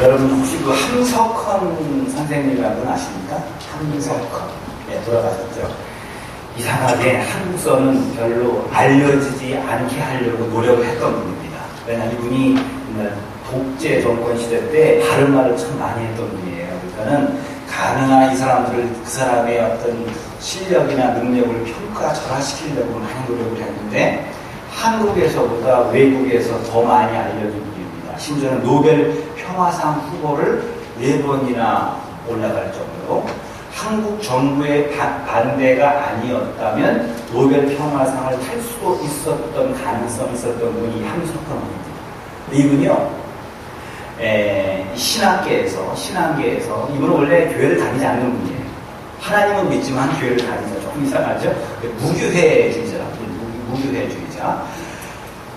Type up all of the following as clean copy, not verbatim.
여러분 혹시 그 함석헌 선생님이라고는 아십니까? 함석헌. 네, 돌아가셨죠. 이상하게 한국서는 별로 알려지지 않게 하려고 노력을 했던 분입니다. 왜냐하면 이분이 독재 정권 시대 때 바른 말을 참 많이 했던 분이에요. 그러니까는 가능한 이 사람들을 그 사람의 어떤 실력이나 능력을 평가절하시키려고 많이 노력을 했는데 한국에서보다 외국에서 더 많이 알려진 분입니다. 심지어는 노벨 평화상 후보를 4번이나 올라갈 정도로 한국 정부의 반대가 아니었다면 노벨 평화상을 탈 수도 있었던 가능성이 있었던 분이 함석헌입니다. 이분이요, 신앙계에서 이분은 원래 교회를 다니지 않는 분이에요. 하나님은 믿지만 교회를 다니자. 조금 이상하죠? 무교회주의자.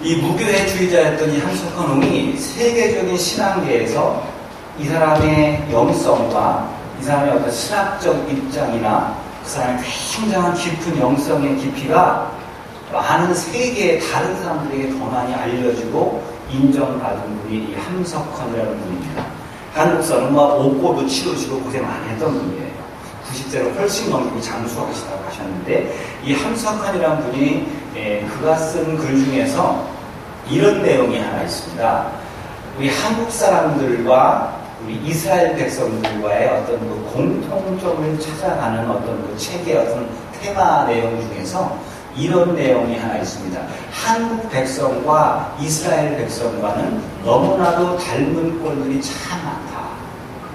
이 무교회주의자였던 이 함석헌이 세계적인 신앙계에서 이 사람의 영성과 이 사람의 어떤 신학적 입장이나 그 사람의 굉장한 깊은 영성의 깊이가 많은 세계의 다른 사람들에게 더 많이 알려지고 인정받은 분이 이 함석헌이라는 분입니다. 한국서는 옥고도 치르시고 고생 많이 했던 분이에요. 90세로 훨씬 넘게 장수하시다고 하셨는데 이 함석헌이라는 분이 그가 쓴 글 중에서 이런 내용이 하나 있습니다. 우리 한국 사람들과 우리 이스라엘 백성들과의 어떤 그 공통점을 찾아가는 어떤 그 책의 어떤 테마 내용 중에서 이런 내용이 하나 있습니다. 한국 백성과 이스라엘 백성과는 너무나도 닮은 꼴들이 참 많다.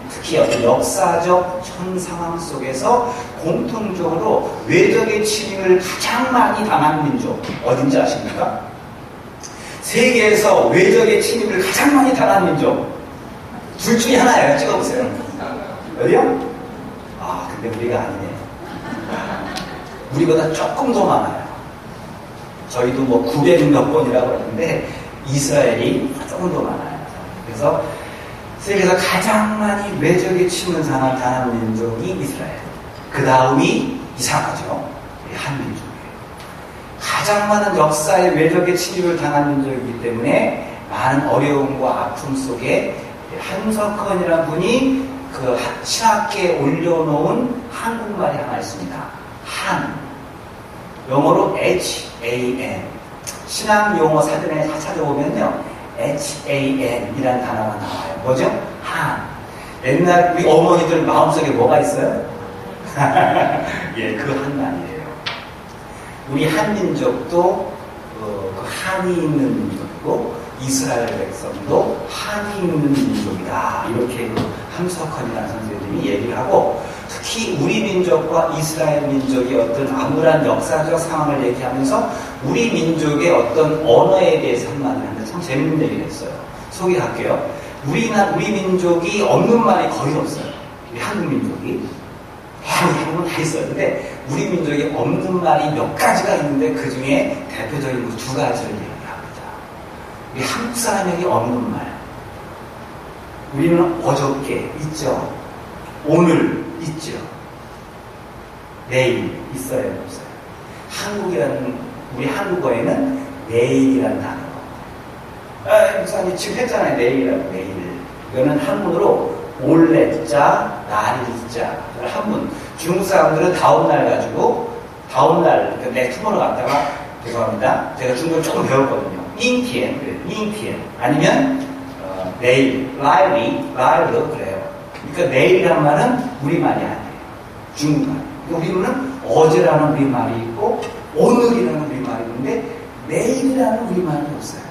특히 어떤 역사적 현 상황 속에서 공통적으로 외적의 침입을 가장 많이 당한 민족 어딘지 아십니까? 세계에서 외적의 침입을 가장 많이 당한 민족 둘 중에 하나예요. 찍어보세요. 어디요? 아, 근데 우리가 아니네. 우리보다 조금 더 많아요. 저희도 900몇 번이라고 하는데 이스라엘이 조금 더 많아요. 그래서 세계에서 가장 많이 외적의 침입을 당한 민족이 이스라엘. 그 다음이 이상하죠. 한민족이에요. 가장 많은 역사의 외적의 침입을 당한 민족이기 때문에 많은 어려움과 아픔 속에 함석헌이라는 분이 그 신학계에 올려놓은 한국말이 하나 있습니다. 한. 영어로 HAN. 신학 용어 사전에 찾아보면요. HAN 이라는 단어가 나와요. 뭐죠? 한. 옛날 우리 어머니들 마음속에 뭐가 있어요? 예, 그 한말이에요. 우리 한민족도 그 한이 있는 민족이고 이스라엘 백성도 한이 있는 민족이다. 이렇게 함석헌이라는 선생님이 얘기를 하고 특히 우리 민족과 이스라엘 민족의 어떤 암울한 역사적 상황을 얘기하면서 우리 민족의 어떤 언어에 대해서 한마디를 하는데 참 재밌는 얘기를 했어요. 소개할게요. 우리 민족이 없는 말이 거의 없어요. 우리 한국 민족이. 한국은 다 있었는데 우리 민족이 없는 말이 몇 가지가 있는데 그 중에 대표적인 그 2가지를 얘기합니다. 우리 한국 사람에게 없는 말. 우리는 어저께 있죠. 오늘 있죠. 내일 있어요, 없어요. 한국이라는 우리 한국어에는 내일이라는 단어가. 목사님 지금 했잖아요. 내일이라고 내일. 이거는 한문으로 올래자, 날일자. 한문. 중국 사람들은 다음날 가지고 다음날 그러니까 넥투머로 갔다가 죄송합니다. 제가 중국어를 조금 배웠거든요. 닝티엔 그래요. 닝티엔 아니면 내일, 라이브로 그래요. 그러니까 내일이란 말은 우리말이 아니에요. 중국말. 그러니까 우리는 어제라는 우리말이 있고 오늘이라는 우리말이 있는데 내일이라는 우리말이 없어요.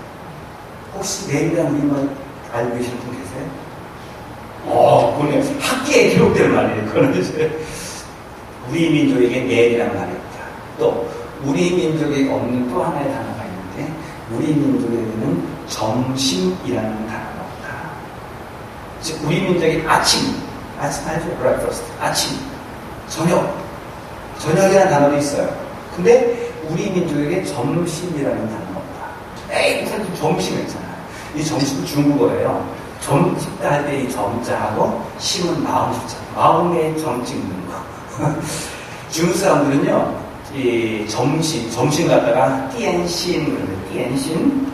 혹시 내일이라는 우리말 알고 계시는 분 계세요? 그거는 학계에 기록된 말이에요. 그거는 이제 우리 민족에게 내일이라는 말이 없다. 또 우리 민족에게 없는 또 하나의 단어가 있는데 우리 민족에게는 점심이라는 단어가 없다. 즉 우리 민족의 아침 알죠? breakfast, 아침, 저녁이라는 단어도 있어요. 근데 우리 민족에게 점심이라는 단어가 없다. 에이, 무슨 점심 했잖아요. 이 점심은 중국어예요. 점 찍다 할 때 이 점자하고 심은 마음 숫자. 마음에 점 찍는 거. 중국 사람들은요, 이 점심 갖다가 띠엔신,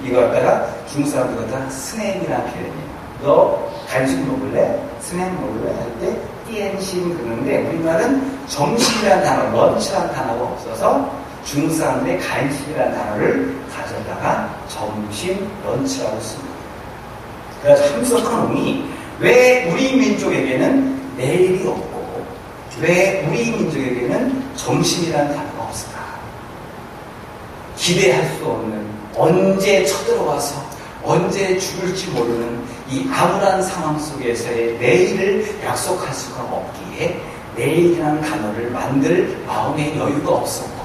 이거 갖다가 중국 사람들 갖다가 스낵이라는 표현이에요. 너 간식 먹을래? 스낵 먹을래? 할 때 띠엔신 그러는데 우리말은 점심이라는 단어, 런치라는 단어가 없어서 중국 사람들의 간식이라는 단어를 가져다가 점심, 런치라고 씁니다. 그래서 함석헌웅이 왜 우리 민족에게는 내일이 없고 왜 우리 민족에게는 점심이라는 단어가 없을까? 기대할 수 없는, 언제 쳐들어와서 언제 죽을지 모르는 이 암울한 상황 속에서의 내일을 약속할 수가 없기에 내일이라는 단어를 만들 마음의 여유가 없었고,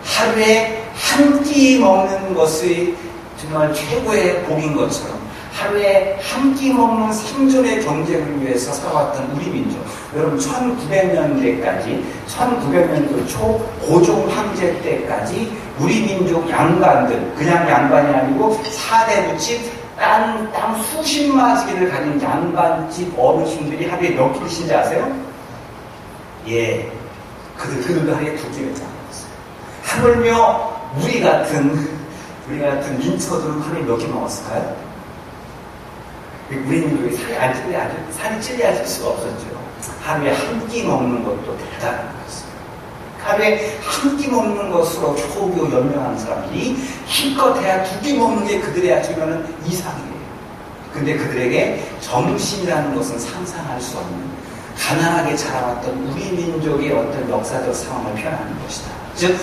하루에 한 끼 먹는 것이 정말 최고의 복인 것처럼 하루에 한 끼 먹는 생존의 경쟁을 위해서 살아왔던 우리 민족. 여러분 1900년대까지 1900년도 초 고종 황제 때까지 우리 민족 양반들, 그냥 양반이 아니고 4대 부집 땅 수십 마지기를 가진 양반집 어르신들이 하루에 몇 끼신지 아세요? 예, 그들도 하루에 2끼를 먹었어요. 하물며 우리 같은 민초들은 하루에 몇 끼 먹었을까요? 우리 민족이 살이 찔려질 수가 없었죠. 하루에 한 끼 먹는 것도 대단한 것이었어요. 하루에 한 끼 먹는 것으로 효교 연명하는 사람들이 힘껏 해야 2끼 먹는 게 그들의 아침에는 이상이에요. 근데 그들에게 점심이라는 것은 상상할 수 없는, 가난하게 자라왔던 우리 민족의 어떤 역사적 상황을 표현하는 것이다. 즉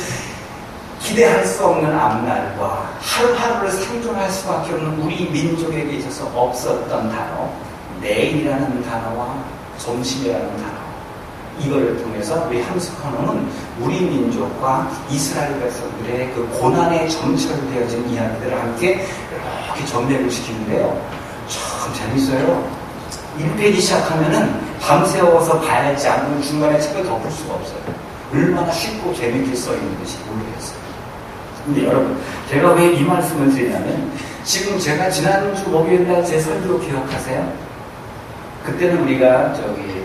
기대할 수 없는 앞날과 하루하루를 생존할 수밖에 없는 우리 민족에게 있어서 없었던 단어, 내일이라는 단어와 점심이라는 단어, 이거를 통해서 우리 함석헌웅은 우리 민족과 이스라엘 백성들의 그 고난에 점철되어진 이야기들을 함께 이렇게 전맥을 시키는데요. 참 재밌어요. 1페이지 시작하면은 밤새워서 봐야지 않으면 중간에 책을 덮을 수가 없어요. 얼마나 쉽고 재밌게 써 있는지 모르겠어요. 근데 여러분, 제가 왜 이 말씀을 드리냐면, 지금 제가 지난주 목요일날 제 설교 기억하세요? 그때는 우리가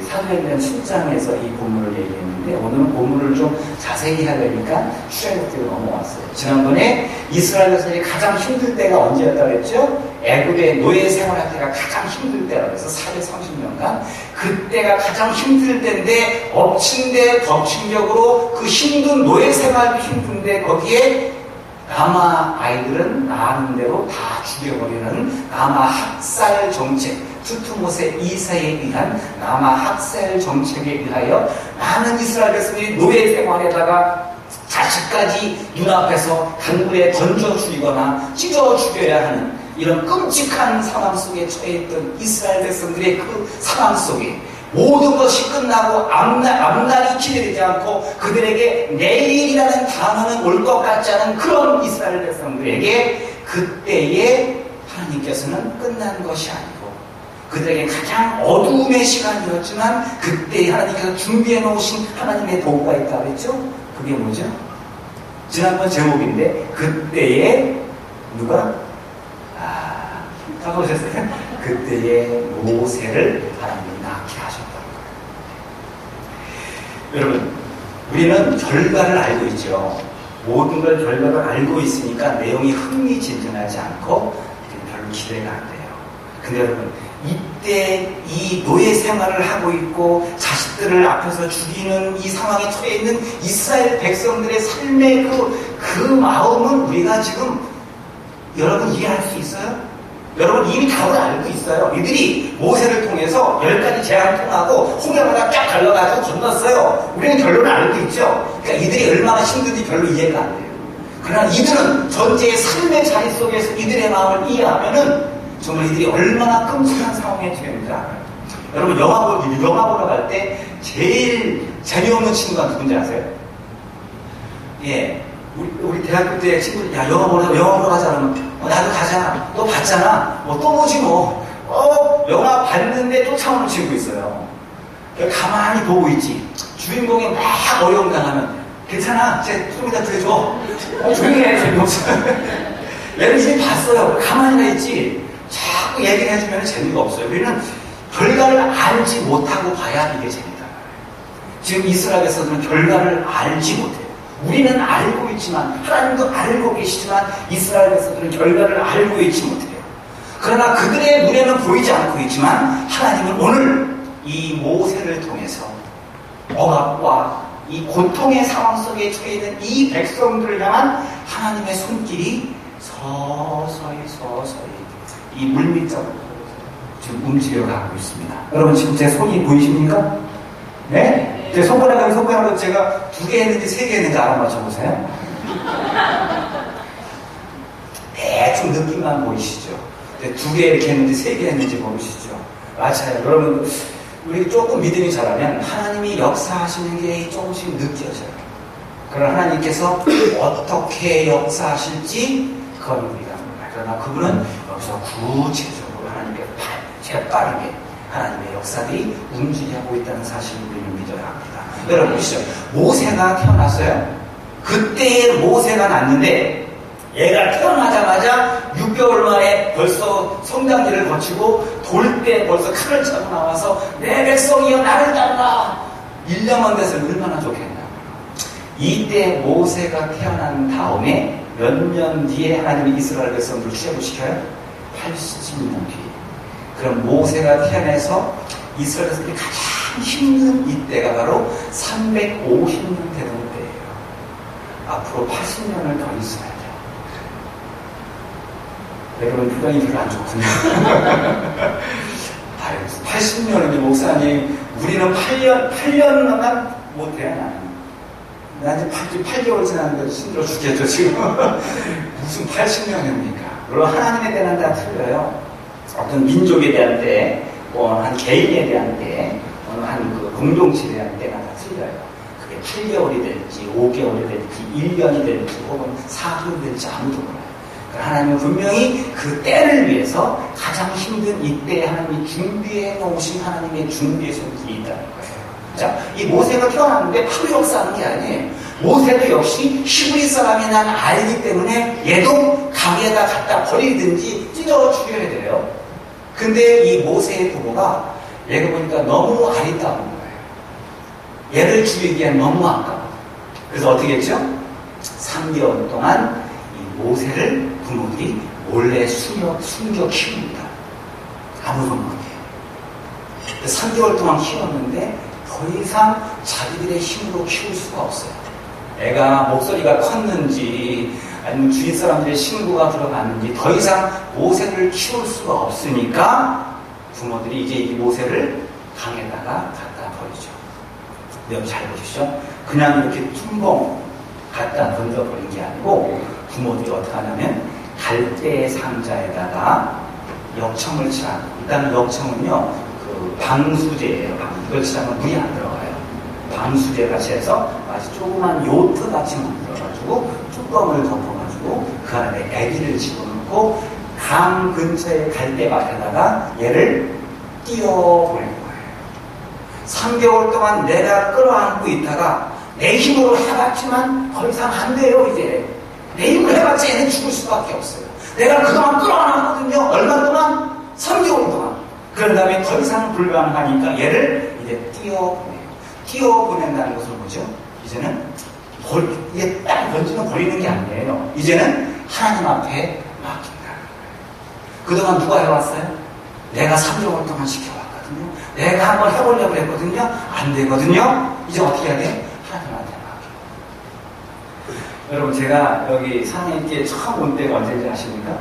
사도행전 7장에서 이 본문을 얘기했는데, 오늘은 본문을 좀 자세히 해야 되니까 출애굽기로 넘어왔어요. 지난번에 이스라엘 백성이 가장 힘들 때가 언제였다고 했죠? 애굽의 노예 생활할 때가 가장 힘들 때라고 해서 430년간 그때가 가장 힘들 때인데, 엎친 데 덮친 격으로 그 힘든 노예 생활도 힘든데 거기에 남아 아이들은 낳는 대로 다 죽여버리는 남아 학살 정책, 투투못의 이사에 의한 남아 학살 정책에 의하여 많은 이스라엘 백성들이 노예 생활에다가 자식까지 눈앞에서 강물에 던져 죽이거나 찢어 죽여야 하는 이런 끔찍한 상황 속에 처해있던 이스라엘 백성들의 그 상황 속에 모든 것이 끝나고 앞날이 기대되지 않고 그들에게 내일이라는 단어는 올 것 같지 않은 그런 이스라엘 백성들에게 그때에 하나님께서는 끝난 것이 아니고 그들에게 가장 어두움의 시간이었지만 그때에 하나님께서 준비해 놓으신 하나님의 도구가 있다고 했죠? 그게 뭐죠? 지난번 제목인데 그때에 누가? 찾아보셨어요? 그때에 모세를 하나님이 낳게 하셨다는 거예요. 여러분, 우리는 결과를 알고 있죠. 모든 걸 결과를 알고 있으니까 내용이 흥미진진하지 않고 별로 기대가 안 돼요. 근데 여러분, 이때 이 노예 생활을 하고 있고 자식들을 앞에서 죽이는 이 상황에 처해 있는 이스라엘 백성들의 삶의 그 마음은 우리가 지금 여러분 이해할 수 있어요? 여러분 이미 답을 알고 있어요. 이들이 모세를 통해서 10가지 제안을 통하고 홍해바다 쫙 갈라가지고 건넜어요. 우리는 결론을 알고 있죠. 그러니까 이들이 얼마나 힘든지 별로 이해가 안 돼요. 그러나 이들은 전제의 삶의 자리 속에서 이들의 마음을 이해하면은 정말 이들이 얼마나 끔찍한 상황에 처했는지 알아요. 여러분 영화 보러 갈 때 제일 재미없는 친구가 누군지 아세요? 예, 우리 대학교 때 친구들 영화 보러 가자 그러면 나도 가자. 너 봤잖아. 또 보지 뭐. 영화 봤는데 쫓아오는 친구 있어요. 가만히 보고 있지. 주인공이 막 어려움 당하면 괜찮아. 좀 이따 들려줘. 조용히 해. 재미없어. 얘는 이미 봤어요. 가만히나 있지. 자꾸 얘기를 해주면 재미가 없어요. 우리는 결과를 알지 못하고 봐야 이게 재미다. 지금 이스라엘에서는 결과를 알지 못해요. 우리는 알고 있지만 하나님도 알고 계시지만 이스라엘 백성들은 결과를 알고 있지 못해요. 그러나 그들의 눈에는 보이지 않고 있지만 하나님은 오늘 이 모세를 통해서 억압과 이 고통의 상황 속에 처해 있는 이 백성들을 향한 하나님의 손길이 서서히 이 물밑으로 지금 움직여 가고 있습니다. 여러분 지금 제 손이 보이십니까? 네? 제 손가락으로 제가 2개 했는지 3개 했는지 알아맞혀 보세요. 대충 느낌만 보이시죠? 2개 이렇게 했는지 3개 했는지 모르시죠? 맞아요. 여러분 우리 조금 믿음이 자라면 하나님이 역사하시는 게 조금씩 느껴져요. 그러나 하나님께서 어떻게 역사하실지 그건 우리가 몰라요. 그러나 그분은 여기서 구체적으로 하나님께 재빠르게 하나님의 역사들이 움직이고 있다는 사실을 우리는 믿어야 합니다. 여러분 보시죠. 모세가 태어났어요. 그때의 모세가 났는데 얘가 태어나자마자 6개월 만에 벌써 성장기를 거치고 돌 때 벌써 칼을 차고 나와서 내 백성이여 나를 따르라. 1년만 돼서 얼마나 좋겠냐. 이때 모세가 태어난 다음에 몇 년 뒤에 하나님이 이스라엘 백성들을 출애굽시켜요? 80년 뒤에. 그럼 모세가 태어나서 이스라엘 백성들이 가장 힘든 이때가 바로 350년 되는 때예요. 앞으로 80년을 더 있어야 돼요. 여러분 표정이 별로 안 좋군요. 80년이면 목사님 우리는 8년만 못해요. 나는 8개월 지났는데 힘들어 죽겠죠 지금. 무슨 80년입니까? 물론 하나님에 대한 다 틀려요. 어떤 민족에 대한 때, 한 개인에 대한 때, 한 그 공동체에 대한 때가 다 틀려요. 그게 8개월이 될지 5개월이 될지 1년이 될지 혹은 4개월이 될지 아무도 몰라요. 하나님은 분명히 그 때를 위해서 가장 힘든 이때에 하나님이 준비해 놓으신 하나님의 준비의 손길이 있다는 거예요. 자, 이 모세가 태어났는데 바로 역사하는 게 아니에요. 모세도 역시 히브리 사람이 난 알기 때문에 얘도 강에다 갖다 버리든지 찢어 죽여야 돼요. 근데 이 모세의 부모가 얘가 보니까 너무 아리따운 거예요. 얘를 죽이기엔 너무 아까워. 그래서 어떻게 했죠? 3개월 동안 이 모세를 부모들이 몰래 숨겨 키웁니다. 아무도 모르게. 3개월 동안 키웠는데 더 이상 자기들의 힘으로 키울 수가 없어요. 애가 목소리가 컸는지 아니면 주위 사람들의 신고가 들어갔는지 더 이상 모세를 키울 수가 없으니까 부모들이 이제 이 모세를 강에다가 갖다 버리죠. 여러분 잘 보십시오. 그냥 이렇게 퉁봉 갖다 던져버린 게 아니고 부모들이 어떻게 하냐면 갈대 상자에다가 역청을 칠하고, 일단 역청은요 그 방수제예요. 이걸 칠하면 물이 안 들어가요. 방수제 같이 해서 마치 조그만 요트 같이 만들어가지고 뚜껑을 덮어가지고 그 안에 애기를 집어넣고 강 근처의 갈대밭에다가 얘를 띄워보낸 거예요. 3개월 동안 내가 끌어안고 있다가 내 힘으로 해봤지만 더 이상 안 돼요. 이제 내 힘으로 해봤자 얘는 죽을 수밖에 없어요. 내가 그동안 끌어안았거든요. 얼마 동안? 3개월 동안. 그런 다음에 더 이상 불가능하니까 얘를 이제 띄워보내요. 띄워보낸다는 것은 뭐죠? 이제는 이게 딱 던지면 버리는 게 아니에요. 이제는 하나님 앞에 맡긴다는 거예요. 그동안 누가 해왔어요? 내가 3개월 동안 지켜왔거든요. 내가 한번 해보려고 했거든요. 안 되거든요. 이제 어떻게 해야 돼? 하나님한테 맡겨. 여러분 제가 여기 상해교회 처음 온 때가 언제인지 아십니까?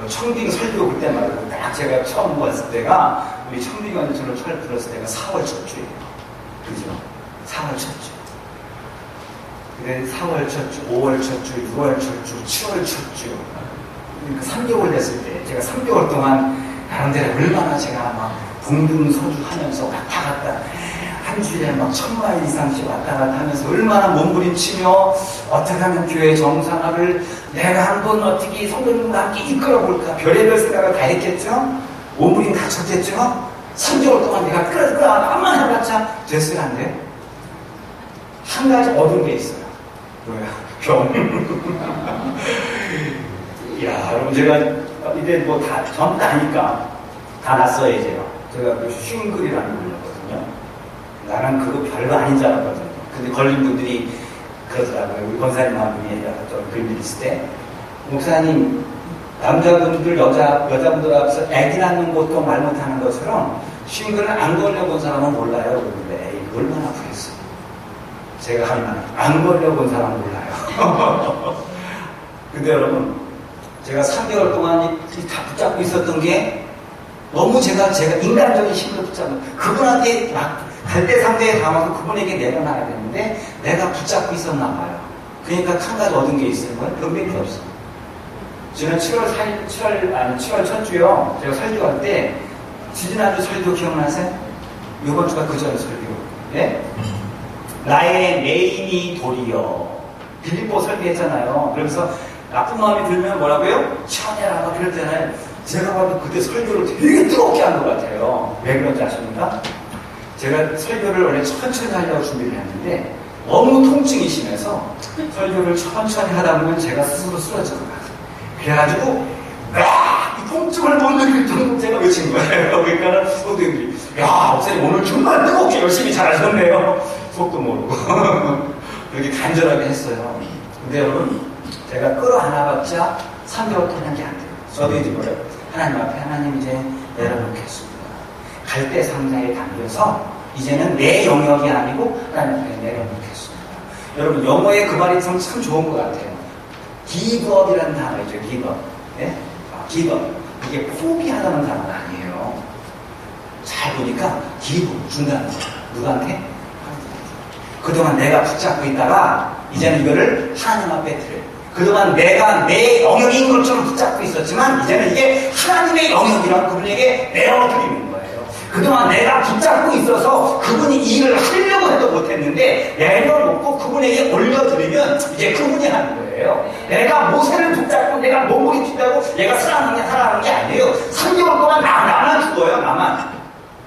청빙 설교 그때 말고 딱 제가 처음 왔을 때가 우리 청빙원처럼 철 들었을 때가 4월 첫 주예요. 그죠? 4월 첫 주. 그래 4월 첫 주, 5월 첫 주, 6월 첫 주, 7월 첫 주. 그러니까 3개월 됐을 때 제가 3개월 동안 나름대로 얼마나 제가 막 동등서주 하면서 왔다 갔다 한 주에 막 1000마일 이상씩 왔다 갔다 하면서 얼마나 몸부림치며 어떻게 하면 교회 정상화를 내가 한번 어떻게 성도님과 함께 이끌어볼까 별의별 생각을 다 했겠죠? 몸부림 다 쳤겠죠? 3개월 동안 내가 끌어 한번 해봤자 됐어요 안 돼요? 한 가지 얻은 게 있어요. 뭐야? 병. 야, 여러분 제가 이제 뭐 다 전부 다니까 다 났어요 이제요. 제가 그 흉글이라는 걸 걸렸거든요. 나는 그거 별거 아닌 줄 알았거든요. 근데 걸린 분들이 그러더라고요. 우리 권사님 한 분이 어떤 글들 있을 때 목사님 남자분들, 여자분들 앞에서 애기 낳는 것도 말 못하는 것처럼 싱글을 안 걸려본 사람은 몰라요. 그런데 에이, 얼마나 아프겠어. 제가 할 말은 안 걸려본 사람은 몰라요. 근데 여러분, 제가 3개월 동안 다 붙잡고 있었던 게 너무 제가 인간적인 힘을 붙잡고 그분한테 막 갈대상대에 담아서 그분에게 내려놔야 되는데 내가 붙잡고 있었나 봐요. 그러니까 한 가지 얻은 게 있어요. 변명이 없어. 저는 7월 첫 주요. 제가 설교할 때 지난주 설교 기억나세요? 이번 주가 그 전 설교. 예? 나의 메인이 돌이여. 빌립보 설교했잖아요. 그래서 나쁜 마음이 들면 뭐라고요? 천해라고 그랬잖아요. 제가 봐도 그때 설교를 되게 뜨겁게 한 것 같아요. 왜 그런지 아십니까? 제가 설교를 원래 천천히 하려고 준비를 했는데 너무 통증이 심해서 설교를 천천히 하다 보면 제가 스스로 쓰러질 것 같아요. 그래가지고 이 통증을 못 느낄 정도로 제가 외친 거예요. 그러니까 선생님이 야 목사님 오늘 정말 뜨겁게 열심히 잘하셨네요. 속도 모르고 그렇게 간절하게 했어요. 근데 여러분 제가 끌어안아봤자 3개월 동안 게 안 돼요. 저도 이제 뭐래요? 하나님 앞에 하나님 이제 내려놓겠습니다. 갈대 상자에 담겨서 이제는 내 영역이 아니고 하나님 앞에 내려놓겠습니다. 여러분 영어의 그 말이 참 좋은 것 같아요. give up이라는 단어이죠. give up. 네? give up. 이게 포기하다는 단어는 아니에요. 잘 보니까 give 준다는 거예요. 누구한테? 그동안 내가 붙잡고 있다가 이제는 이거를 하나님 앞에 드려요. 그동안 내가 내 영역인 것처럼 붙잡고 있었지만 이제는 이게 하나님의 영역이라고 그분에게 내어드리는 거예요. 그동안 내가 붙잡고 있어서 그분이 일을 하려고 해도 못했는데 내려놓고 그분에게 올려드리면 이제 그분이 하는 거예요. 내가 모세를 붙잡고 내가 몸무게 뛴다고 내가 살아가는 게 아니에요. 3개월 동안 나만 죽어요. 나만.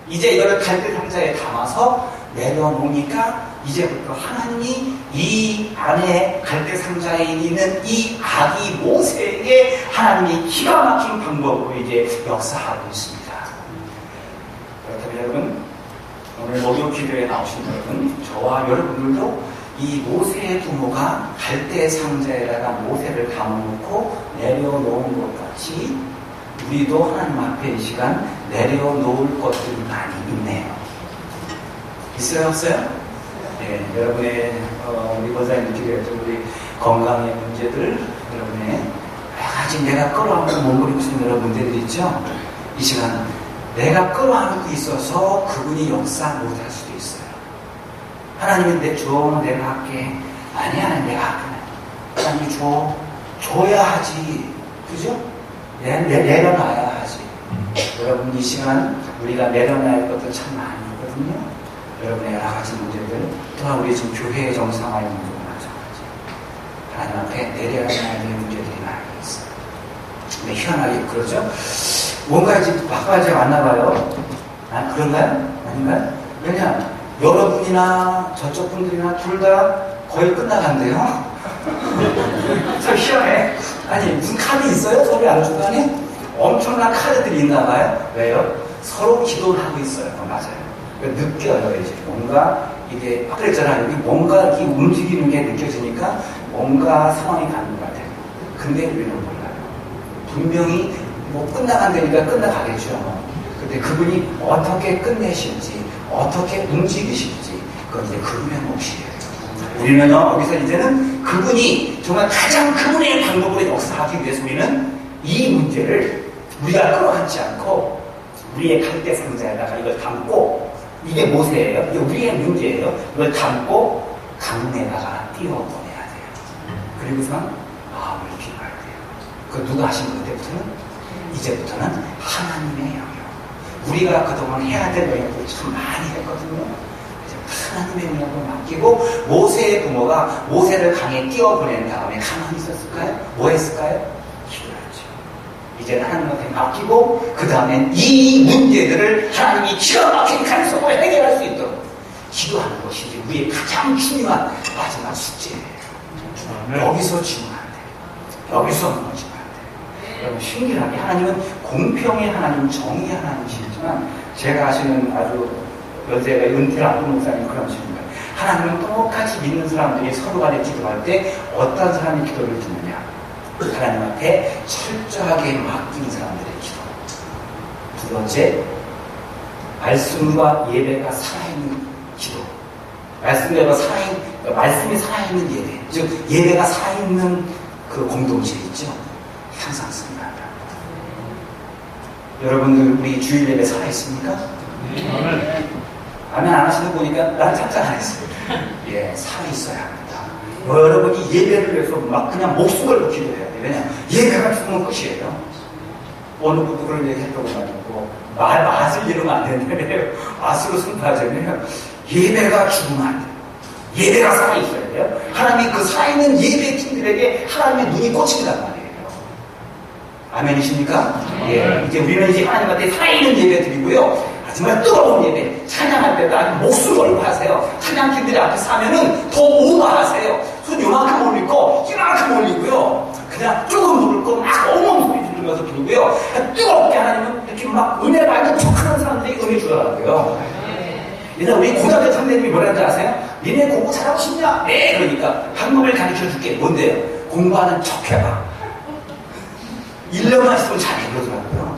이제 이거를 갈대 상자에 담아서 내려놓으니까 이제부터 하나님이 이 안에 갈대 상자에 있는 이 아기 모세에게 하나님이 기가 막힌 방법으로 이제 역사하고 있습니다. 그렇다면 여러분 오늘 목요 기도에 나오신 여러분 저와 여러분들도 이 모세의 부모가 갈대 상자에다가 모세를 담아놓고 내려놓은 것 같이 우리도 하나님 앞에 이 시간 내려놓을 것들이 많이 있네요. 있어요? 없어요? 네, 여러분의 우리 권사님 기도에서 우리 건강의 문제들, 여러분의 여러 가지 내가 끌어안고 몸부림고 있는 여러 문제들이 있죠? 이 시간 내가 끌어안고 있어서 그분이 역사 못할 수도 있어요. 하나님은 내 줘, 내가 할게. 아니, 하나님 내가 할게. 하나님이 줘야 하지. 그죠? 내려놔야 하지. 여러분 이 시간 우리가 내려놔야 할 것도 참 많이 있거든요. 여러분의 여러 가지 문제들, 또한 우리 지금 교회의 정상화의 문제도 마찬가지. 하나님 앞에 내려야 될 문제들이 많이 있어요. 근데 희한하게 그러죠? 뭔가 이제 바꿔야지 왔나 봐요. 아, 그런가요? 아닌가요? 왜냐, 여러분이나 저쪽 분들이나 둘 다 거의 끝나간대요. 참 희한해. 아니, 무슨 카드 있어요? 서로 양중간에? 엄청난 카드들이 있나 봐요. 왜요? 서로 기도를 하고 있어요. 맞아요. 느껴요, 이제. 뭔가, 이게, 아까 그랬잖아요. 여기 뭔가 이렇게 움직이는 게 느껴지니까 뭔가 상황이 가는 것 같아요. 근데 우리는 몰라요. 분명히 뭐 끝나간다니까 끝나가겠죠. 근데 그분이 어떻게 끝내실지, 어떻게 움직이실지, 그건 이제 그분의 몫이에요. 우리는 여기서 이제는 그분이 정말 가장 그분의 방법으로 역사하기 위해서 우리는 이 문제를 우리가 끌어안지 않고 우리의 갈대 상자에다가 이걸 담고 이게 모세예요. 이게 우리의 문제예요. 이걸 담고 강문에다가 띄워보내야 돼요. 그리고서 마음을 비워야 돼요. 그 누가 하신 그때부터는? 이제부터는 하나님의 영역. 우리가 그동안 해야 될 영역을 참 많이 했거든요. 하나님의 영역을 맡기고 모세의 부모가 모세를 강에 띄워보낸 다음에 가만히 있었을까요? 뭐 했을까요? 기도했죠. 이제는 하나님한테 맡기고 그 다음엔 이 문제들을 하나님이 기가 막힌 간섭으로 해결할 수 있도록 기도하는 것이 이제 우리의 가장 중요한 마지막 숙제예요. 여기서 지면 안 돼요. 여기서 넘어지면 안 돼요. 여러분 신기하게 하나님은 공평의 하나님, 정의의 하나님이시지만 제가 아시는 아주 연세가 은퇴를 앞둔 목사님 그런 식인 거예요. 하나님은 똑같이 믿는 사람들이 서로 간에 기도할 때 어떤 사람이 기도를 듣느냐? 하나님 앞에 철저하게 맡긴 사람들의 기도. 두 번째, 말씀과 예배가 살아있는 기도. 말씀이 살아있는 예배. 즉, 예배가 살아있는 그 공동체 있죠? 항상 승리한다. 여러분들, 우리 주일 예배 살아있습니까? 아멘 안 하시는 거 보니까 난 깜짝 안 했어요. 예, 살아있어야 합니다. 여러분이 예배를 위해서 막 그냥 목숨 걸고 기도해야 돼요. 왜냐면 예배가 죽으면 끝이에요. 어느 분도 그런 얘기 했다고 말하고 맛을 잃으면 안 된다며요. 맛으로 승부하자면 예배가 죽으면 안 돼요. 예배가 살아있어야 돼요. 하나님이 그 살아있는 예배 팀들에게 하나님의 눈이 꽂힌단 말이에요. 아멘이십니까? 예. 이제 우리는 이제 하나님한테 살아있는 예배 드리고요. 정말 뜨거운 예배, 찬양할 때도 아주 목숨 걸고 하세요. 찬양팀들이 앞에 서면은 더 오버하세요. 손 요만큼 올리고, 이만큼 올리고요. 그냥 조금 부를 거 막 엉엉 소리 지르면서 부르고요. 뜨겁게 하나님은 이렇게 막 은혜 받는 척하는 사람들이 은혜 주더라고요. 그래서 우리 고등학교 선생님이 뭐라는지 아세요? 니네 공부 잘하고 싶냐? 네! 그러니까 방법을 가르쳐 줄게. 뭔데요? 공부하는 척 해봐. 1년만 있으면 잘해 그러더라고요.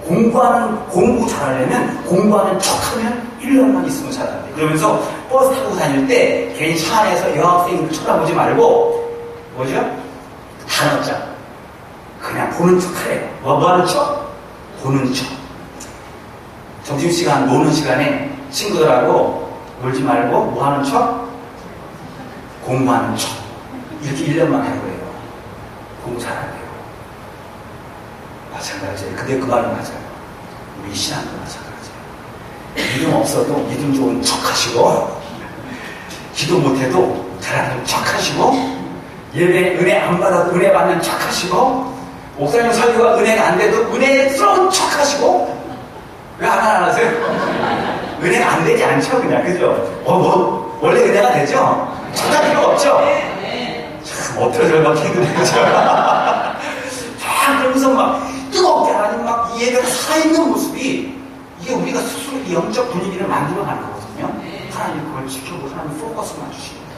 공부 잘하려면 공부하는 척하면 1년만 있으면 잘한대. 그러면서 버스 타고 다닐 때 괜히 차 안에서 여학생들 쳐다보지 말고 뭐죠? 단어장 그냥 보는 척 하래요. 뭐 하는 척? 보는 척. 점심시간 노는 시간에 친구들하고 놀지 말고 뭐 하는 척? 공부하는 척. 이렇게 1년만 하고 해요. 공부 잘한대요. 마찬가지예요. 근데 그 말은 맞아요. 우리 신앙도 마찬가지예요. 믿음 없어도 믿음 좋은 척 하시고, 기도 못해도 잘하는 척 하시고, 예배 은혜 안 받아도 은혜 받는 척 하시고, 목사님 설교가 은혜가 안 돼도 은혜스러운 척 하시고, 왜 안 하세요? 은혜가 안 되지 않죠, 그냥. 그죠? 원래 은혜가 되죠? 척할 필요가 없죠? 참, 어떻게 저렇게 힘드네, 그죠? 그러면서 막 뜨겁게 하나님 막 예배가 살아있는 모습이 이게 우리가 스스로 영적 분위기를 만들어 가는 거거든요. 하나님 그걸 지켜보고 하나님 포커스 맞추십니다.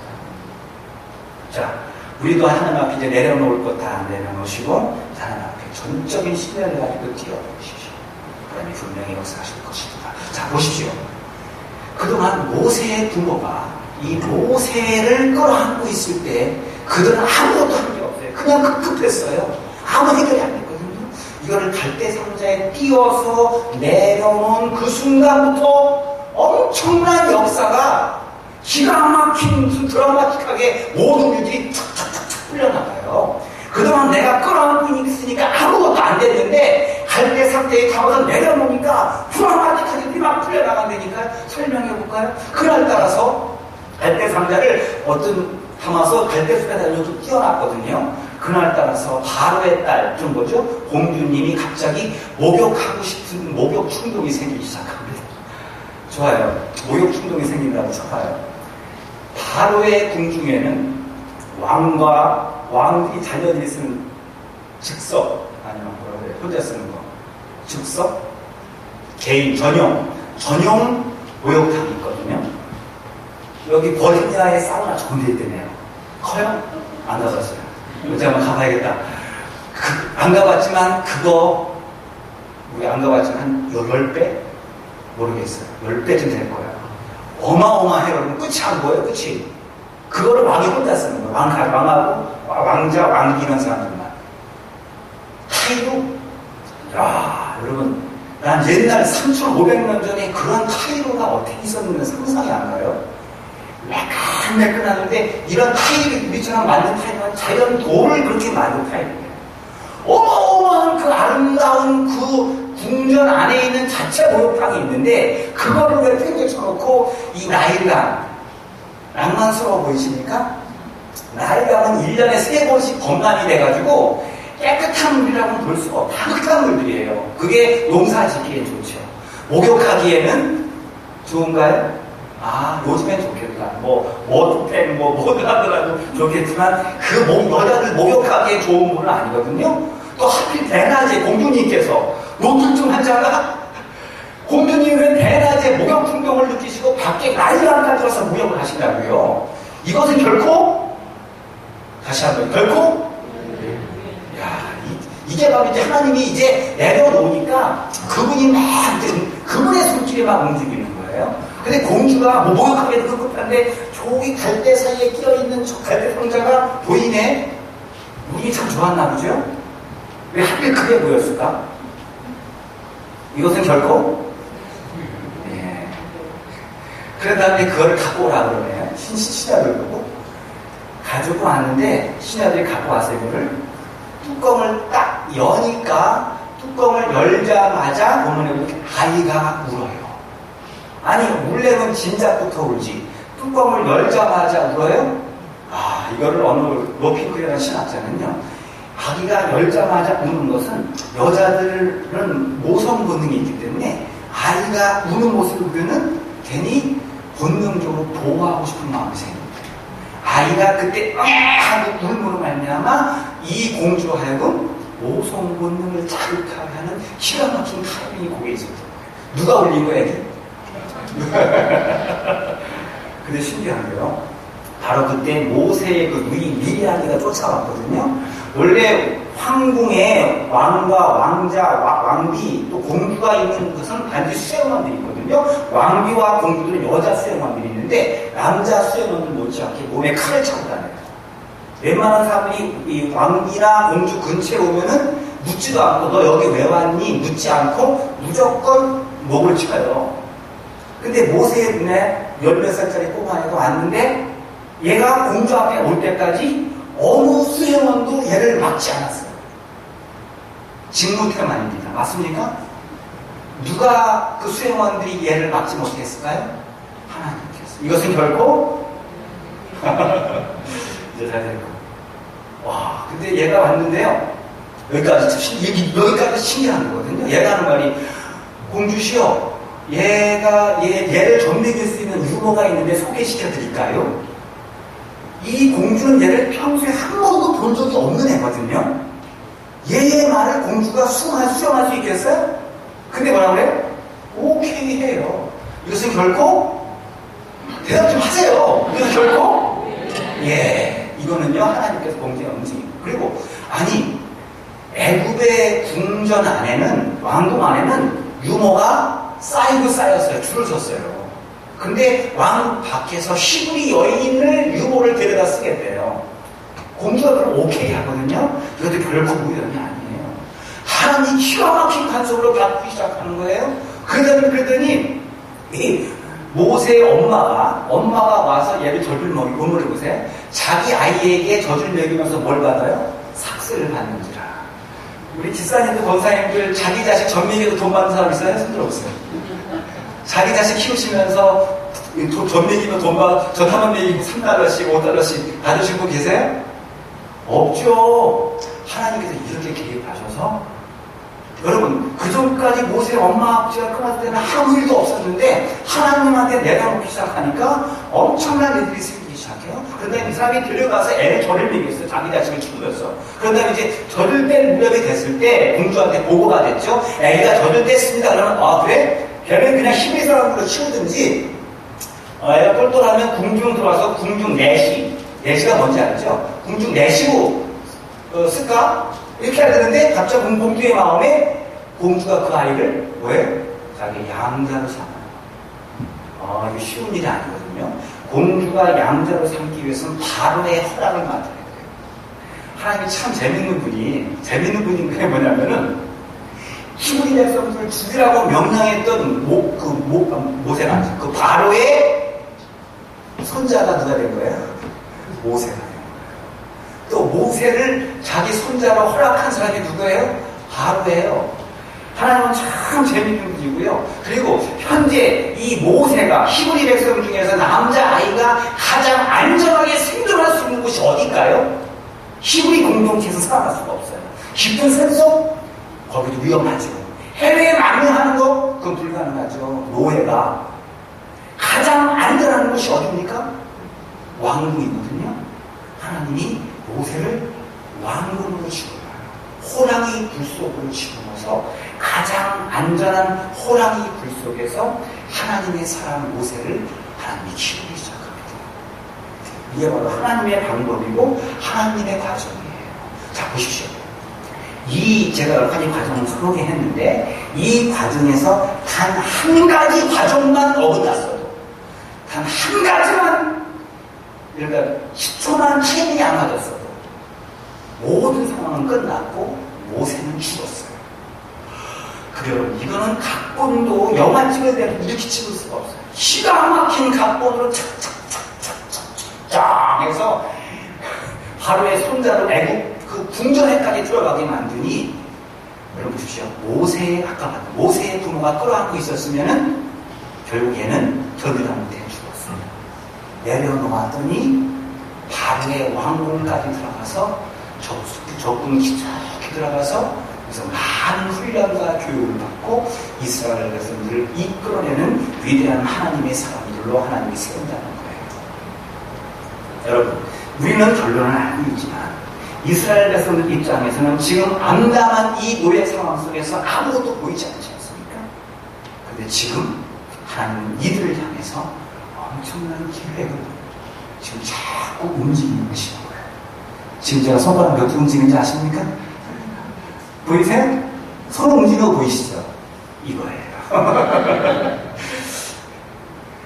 자, 우리도 하나님 앞에 이제 내려놓을 것 다 내려놓으시고 하나님 앞에 전적인 신뢰를 가지고 뛰어보십시오. 하나님이 분명히 역사하실 것입니다. 자, 보십시오. 그동안 모세의 부모가 이 모세를 끌어안고 있을 때 그들은 아무것도 한 게 없어요. 그냥 급급했어요. 아무 해결이 안 됐거든요. 이거를 갈대 상자에 띄워서 내려놓은 그 순간부터 엄청난 역사가 기가 막힌 무슨 드라마틱하게 모든 일들이 탁탁탁탁 풀려나가요. 그동안 내가 끌어안고 있으니까 아무것도 안 됐는데 갈대 상자에 담아서 내려놓으니까 드라마틱하게 막 풀려나간다니까 설명해볼까요? 그날따라서 갈대 상자를 담아서 갈대숲에다 이렇게 띄워놨거든요. 그날따라서 바로의 딸, 좀 뭐죠? 공주님이 갑자기 목욕하고 싶은 목욕 충동이 생기기 시작합니다. 좋아요. 목욕 충동이 생긴다고 쳐봐요. 바로의 궁중에는 왕과 왕이 자녀들이 쓰는 즉석, 아니면 뭐라고 해요? 혼자 쓰는 거. 즉석? 개인, 전용 목욕탕이 있거든요. 여기 버지니아의 사우나 좋은 데 있대네요. 커요? 안 가봤어요. 어제 한번 가봐야겠다. 안 가봤지만 우리 안 가봤지만 한 10배? 모르겠어요. 10배쯤 될 거예요. 어마어마해요. 여러분. 끝이 안 보여요. 끝이. 그거를 왕이 혼자 쓰는 거예요. 왕하고 왕자, 왕 이런 사람들만. 카이로? 야, 여러분. 난 옛날 3,500년 전에 그런 카이로가 어떻게 있었는지 상상이 안 가요. 매끈매끈하는데 이런 타일이 우리처럼 만든 타일은 자연 돌을 그렇게 만든 타일이에요. 어마어마한 그 아름다운 그 궁전 안에 있는 자체 목욕탕이 있는데 그거를 왜 팽개쳐놓고 이 나일강 낭만스러워 보이십니까? 나일강은 1년에 3번씩 범람이 돼가지고 깨끗한 물이라고는 볼 수가 없고 깨끗한 물들이에요. 그게 농사 짓기에 좋죠. 목욕하기에는 좋은가요? 요즘엔 좋겠다. 뭐든 하더라도 좋겠지만, 여자들 목욕하기에 좋은 물은 아니거든요? 또 하필 대낮에 공주님께서 노트 좀 하잖아? 공주님 왜 대낮에 목욕 충동을 느끼시고 밖에 나일강까지 와서 목욕을 하신다고요? 이것은 결코, 다시 한번, 결코? 이게 바로 이제 하나님이 이제 내려놓으니까 그분이 막 그분의 손길이 막 움직이는 거예요. 근데 공주가 뭐 목욕하게도 급급한데 저기 갈대 사이에 끼어있는 저 갈대 상자가 보이네. 눈이 참 좋았나 보죠? 왜 하필 크게 보였을까? 이것은 결코 그런 다음에 그걸 갖고 오라 그러네요. 신하들 보고 가지고 왔는데 신하들이 갖고 왔어요. 이거를 뚜껑을 딱 여니까 뚜껑을 열자마자 보면 아이가 울어요. 아니 울려면 진작부터 울지 뚜껑을 열자마자 울어요? 아 이거를 어느 로핑크라는 신학자는요 아기가 열자마자 우는 것은 여자들은 모성 본능이 있기 때문에 아이가 우는 모습을 보면은 괜히 본능적으로 보호하고 싶은 마음이 생깁니다. 아이가 그때 하고 울므로 말미암아 이 공주로 하여금 모성 본능을 자극하게 하는 기가 막힌 타이밍이 거기에 있었던 거예요. 누가 울린 거예요? 애기? 근데 신기한 게요. 바로 그때 모세의 그 누이 미리암이가 쫓아왔거든요. 원래 황궁에 왕과 왕자, 왕비 또 공주가 있는 것은 반드시 수행원들이 있거든요. 왕비와 공주들은 여자 수행원들이 있는데 남자 수행원들 못지않게 몸에 칼을 차고 다녀요. 웬만한 사람들이 이 왕비나 공주 근처에 오면은 묻지도 않고 너 여기 왜 왔니? 묻지 않고 무조건 목을 쳐요. 근데 모세의 눈에 10몇 살짜리 꼬마애가 왔는데 얘가 공주 앞에 올 때까지 어느 수행원도 얘를 막지 않았어요. 직무태만입니다. 맞습니까? 누가 그 수행원들이 얘를 막지 못했을까요? 하나님께서. 이것은 결코 이제 잘 됐고. 와, 근데 얘가 왔는데요. 여기까지 신기한 거거든요. 얘가 하는 말이 공주시여, 얘를 점먹일 수 있는 유머가 있는데 소개시켜 드릴까요? 이 공주는 얘를 평소에 한 번도 본 적이 없는 애거든요. 얘의 말을 공주가 수용할 수 있겠어요? 근데 뭐라 그래? 오케이 해요. 이것은 결코 대답 좀 하세요. 이것은 결코 이거는요 하나님께서 공개한 음식입니다. 그리고 아니 애굽의 궁전 안에는 왕궁 안에는 유모가 쌓였어요. 줄을 섰어요. 근데 왕 밖에서 시부리 여인을 유모를 데려다 쓰겠대요. 공주가 그럼 오케이 하거든요. 이것도 별거 우연이 아니에요. 하나님이 기가 막힌 간섭으로 바꾸기 시작하는 거예요. 그러더니 이 모세의 엄마가 와서 얘를 젖을 먹이고 본문을 보세요. 자기 아이에게 젖을 먹이면서 뭘 받아요? 삭스를 받는지라. 우리 집사님들 권사님들 자기 자식 젖 먹이도 돈 받는 사람 있어요? 손 들어보세요. 자기 자식 키우시면서 젖 먹이면 돈 받아 젖 한 번 먹이고 3달러씩 5달러씩 받으신 분 계세요? 없죠. 하나님께서 이렇게 개입하셔서 여러분 그전까지 모세의 엄마 아버지가 끊었을 때는 아무 일도 없었는데 하나님한테 내려놓기 시작하니까 엄청난 일들이 생기기 시작해요. 그런데 이 사람이 들려가서 애를 젖을 먹였어요. 자기 자식을 죽였어. 그런데 이제 젖을 뗄 무렵이 됐을 때 공주한테 보고가 됐죠. 애가 젖을 뗐습니다. 그러면 아 그래? 걔는 그냥 힘의 사람으로 치우든지 애가 똘똘하면 궁중 들어와서 궁중 내시가 뭔지 알죠? 궁중 내시고 쓸까? 이렇게 해야 되는데 갑자기 공주의 마음에 공주가 그 아이를 왜? 자기 양자로 삼아요. 이게 쉬운 일이 아니거든요. 공주가 양자로 삼기 위해서는 바로의 허락을 받아야 돼요. 하나님이 참 재밌는 분인 게 뭐냐면은 히브리 백성들을 죽이라고 명령했던 모세가 아니죠. 그 바로의 손자가 누가 된 거예요? 모세가 된 거예요. 또 모세를 자기 손자로 허락한 사람이 누구예요? 바로예요. 하나님은 참 재밌는 분이고요. 그리고 현재 이 모세가 히브리 백성 중에서 남자아이가 가장 안전하게 생존할 수 있는 곳이 어딜까요? 히브리 공동체에서 살아갈 수가 없어요. 깊은 샘속? 거기도 위험하죠. 해외에 망명하는 거? 그건 불가능하죠. 노예가. 가장 안전한 곳이 어디입니까? 왕궁이거든요. 하나님이 모세를 왕궁으로 집어넣어요. 호랑이 불 속으로 집어넣어서 가장 안전한 호랑이 불 속에서 하나님의 사람 모세를 하나님이 키우기 시작합니다. 이게 바로 하나님의 방법이고 하나님의 과정이에요. 자 보십시오. 제가 여러 가지 과정을 소개했는데 이 과정에서 단 한 가지 과정만 어긋났어도 단 한 가지만 그러니까 10초만 타이밍이 안 맞았어도 모든 상황은 끝났고 모세는 죽었어요. 그래요. 이거는 각본도 영화 찍어야 되는데 이렇게 찍을 수가 없어요. 기가 막힌 각본으로 착착착착착 해서 바로의 손자로 애국 그 궁전에까지 들어가게 만드니 여러분 보십시오. 모세의 부모가 끌어안고 있었으면은 결국 얘는 저기다 못해 죽었어요. 내려놓았더니 바로의 왕궁까지 들어가서 적군 깊숙이 들어가서 그래서 많은 훈련과 교육을 받고 이스라엘 백성들을 이끌어내는 위대한 하나님의 사람들로 하나님이 세운다는 거예요. 여러분, 우리는 결론은 알고 있지만 이스라엘 백성들 입장에서는 지금 암담한 이 노예 상황 속에서 아무것도 보이지 않지 않습니까? 그런데 지금 하나님은 이들을 향해서 엄청난 계획을 지금 자꾸 움직이고 계시는 거예요. 지금 제가 손가락 몇 개 움직이는지 아십니까? 보이세요? 손 움직이는 거 보이시죠? 이거예요.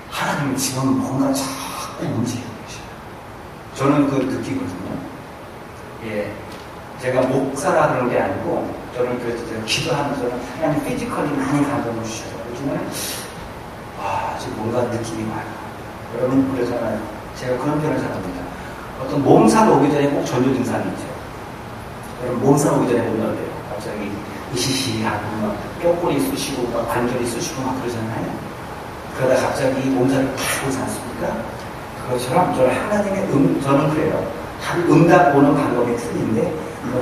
하나님은 지금 뭔가 자꾸 움직이고 계셔요. 저는 그걸 느끼거든요. 예, 제가 목사라 그런 게 아니고 저는 그래서 제가 기도하면서 하나님 피지컬이 많이 감동을 주셔서 요즘은 지금 뭔가 느낌이 많아요. 여러분 그러잖아요. 제가 그런 표현을 잘합니다. 어떤 몸살 오기 전에 꼭 전조 증상이 있죠. 여러분 몸살 오기 전에 보면 어때요? 갑자기 으시시하고 막 뼈골이 쑤시고 막 관절이 쑤시고 막 그러잖아요. 그러다 갑자기 몸살이 팍 오지 않습니까? 그것처럼 저는 그래요. 한 응답 오는 방법이 틀린데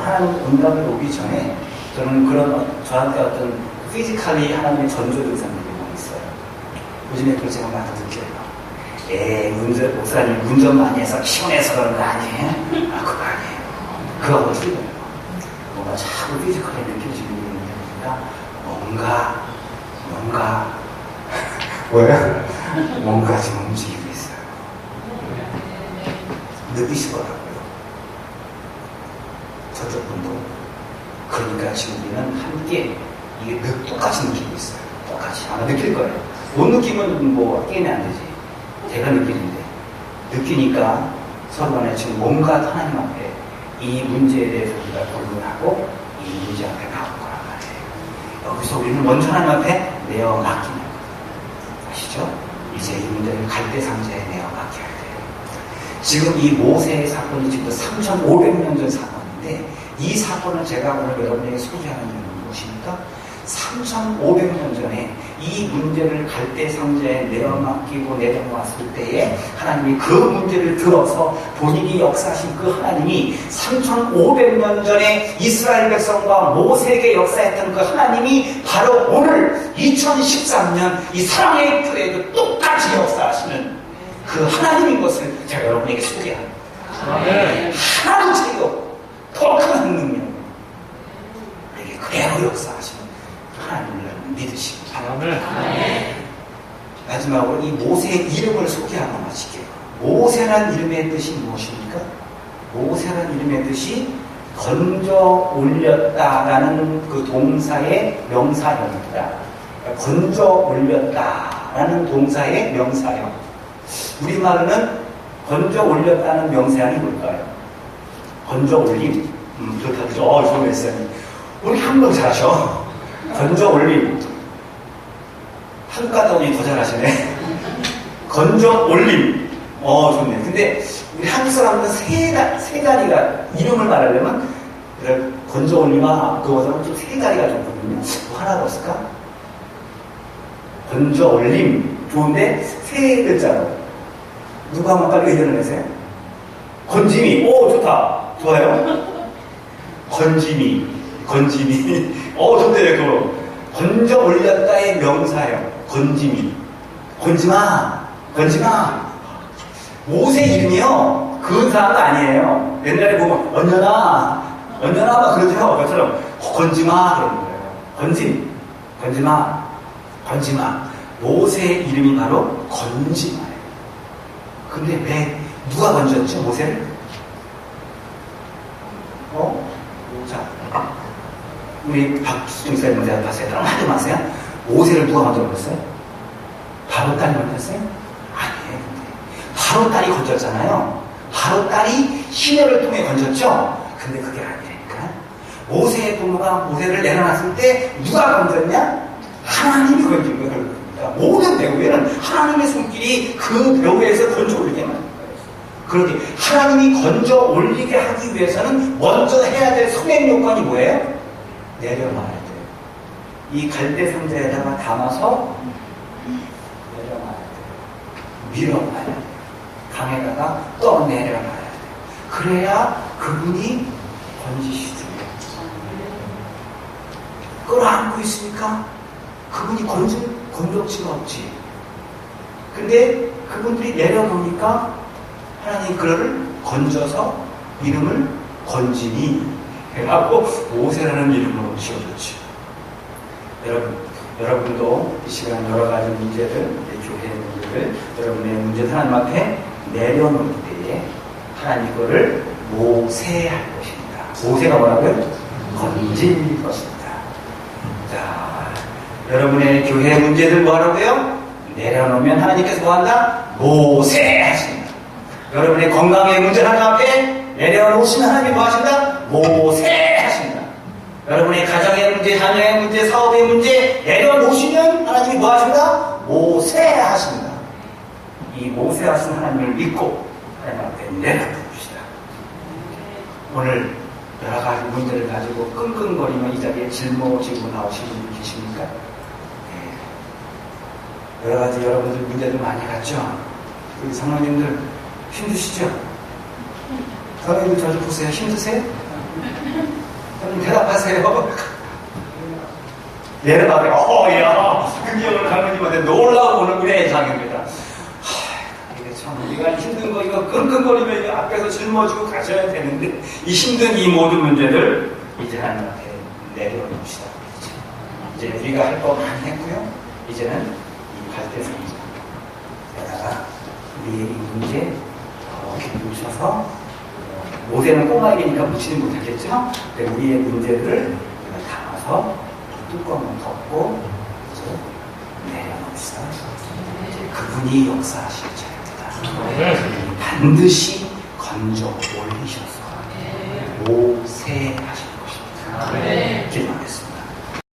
하나님 응답을 오기 전에 저는 저한테 어떤 피지컬이 하나님의 전조 증상들이 많이 있어요. 요즘에 그걸 제가 많이 느껴요. 목사님 운전 많이 해서 피곤해서 그런 거 아니에요? 그거 아니에요. 그거하고 틀려요. 뭔가 자꾸 피지컬이 느껴지는 게 뭔가 뭐야? 뭔가 지금 움직이고 있어요. 느끼시더라고요. 저쪽 분도. 그러니까 지금 우리는 함께 이게 똑같이 느끼고 있어요. 똑같이. 아마 느낄 거예요. 못 느끼면 뭐 게임이 안 되지. 제가 느끼는데. 느끼니까 서로 간에 지금 뭔가 하나님 앞에 이 문제에 대해서 우리가 고민하고 이 문제 앞에 나올 거란 말이에요. 여기서 우리는 먼저 하나님 앞에 내어 맡기는 거예요. 아시죠? 이제 이 문제를 갈대상자에 내어 맡겨야 돼요. 지금 이 모세의 사건이 지금 3,500년 전 사건인데 이 사건을 제가 오늘 여러분에게 소개하는 이유는 무엇입니까? 3,500년 전에 이 문제를 갈대상자에 내어맡기고 내려놓았을 때에 하나님이 그 문제를 들어서 본인이 역사하신 그 하나님이 3,500년 전에 이스라엘 백성과 모세에게 역사했던 그 하나님이 바로 오늘 2013년 이 사랑의 교회도 똑같이 역사하시는 그 하나님인 것을 제가 여러분에게 소개합니다. 하나도 차이가 없고 더 큰 능력 우리에게 그대로 역사하시는 하나님을 믿으시기 바랍니다. 마지막으로 이 모세의 이름을 소개하고 마칠게요. 모세란 이름의 뜻이 무엇입니까? 모세란 이름의 뜻이 건져 올렸다라는 그 동사의 명사형입니다. 건져 올렸다라는 동사의 명사형. 우리말로는 건져 올렸다는 명사형이 뭘까요? 건져 올림. 좋다, 그죠? 좋은 메시지. 우리 한번 잘하셔. 건져 올림. 한국 갔다 오니 더 잘하시네. 건져 올림. 좋네. 근데 우리 한국 사람은 세 다리가 이름을 말하려면 건져 올림아 그거보다는 좀 세 다리가 좋거든요. 뭐 하나 더 쓸까? 건져 올림. 좋은데 세 글자로. 누구 한번 빨리 의견을 내세요? 건짐이. 좋다. 좋아요. 건짐이. 좋대요, 그거. 건져 올렸다의 명사형. 건짐이. 건짐아. 모세 이름이요. 근사한 거 아니에요. 옛날에 보면, 언년아, 막 그러죠. 그것처럼, 건짐아. 그러는 거예요. 건짐아. 모세의 이름이 바로 건짐아예요. 근데 왜, 누가 건졌죠, 모세를? 자, 우리 박수정 선생님 제가 봤어요. 다른 하도 마세요. 모세를 누가 먼저 건졌어요? 바로 딸이 건졌어요? 아니에요. 바로 딸이 건졌잖아요. 바로 딸이 시내를 통해 건졌죠? 근데 그게 아니라니까. 모세의 부모가 모세를 내려놨을 때 누가 건졌냐? 하나님이 건진 거예요. 그러니까 모든 배후에는 하나님의 손길이 그 배후에서 건져 올리게 만든 거예요. 그렇게 하나님이 건져 올리게 하기 위해서는 먼저 해야 될 선행 요건이 뭐예요? 내려놔야 돼요. 이 갈대 상자에다가 담아서 내려놔야 돼요. 밀어놔야 돼요. 강에다가 떠내려놔야 돼요. 그래야 그분이 건지시죠. 끌어안고 있으니까 그분이 건조치가 없지. 근데 그분들이 내려놓으니까 하나님 그를 건져서 이름을 건지니 하고 모세라는 이름으로 지어줬죠. 여러분도 이 시간 여러 가지 문제들, 교회의 문제들, 여러분의 문제들 하나님 앞에 내려놓을 때에 하나님 그를 모세할 것입니다. 모세가 뭐라고요? 건질 것입니다. 자, 여러분의 교회 문제들 뭐하라고요? 내려놓으면 하나님께서 뭐한다? 모세하십니다. 여러분의 건강의 문제 하나님 앞에 내려놓으시면 하나님이 뭐하신다? 모세하십니다. 여러분의 가정의 문제, 자녀의 문제, 사업의 문제 내려놓으시면 하나님이 뭐하신다? 모세하십니다. 이 모세하신 하나님을 믿고 하나님 앞에 내려놓읍시다. 오늘 여러 가지 문제를 가지고 끙끙거리며 이 자리에 짊어지고 나오신 분이 계십니까? 네. 여러 가지 여러분들 문제들 많이 갔죠? 우리 성도님들 힘드시죠? 성도님들 저 좀 보세요. 힘드세요? 좀 대답하세요. 내려가면 야, 금요일 강원님한테 놀라운 오늘 은혜의 장입니다. 이게 참 우리가 힘든 거 이거 끙끙거리며 이거 앞에서 짊어지고 가셔야 되는데 이 힘든 이 모든 문제들 이제 하나님 앞에 내려놓읍시다. 이제 우리가 할 거 많이 했고요. 이제는 이 갈대 상자에다가 우리의 이 문제 이렇게 묻혀서 모세는 꼬마이니까 묻지는 못하겠죠. 근데 우리의 문제들을 담아서 뚜껑을 덮고 이제 내려놓읍시다. 이제 그분이 역사하실 차례입니다. 반드시 건져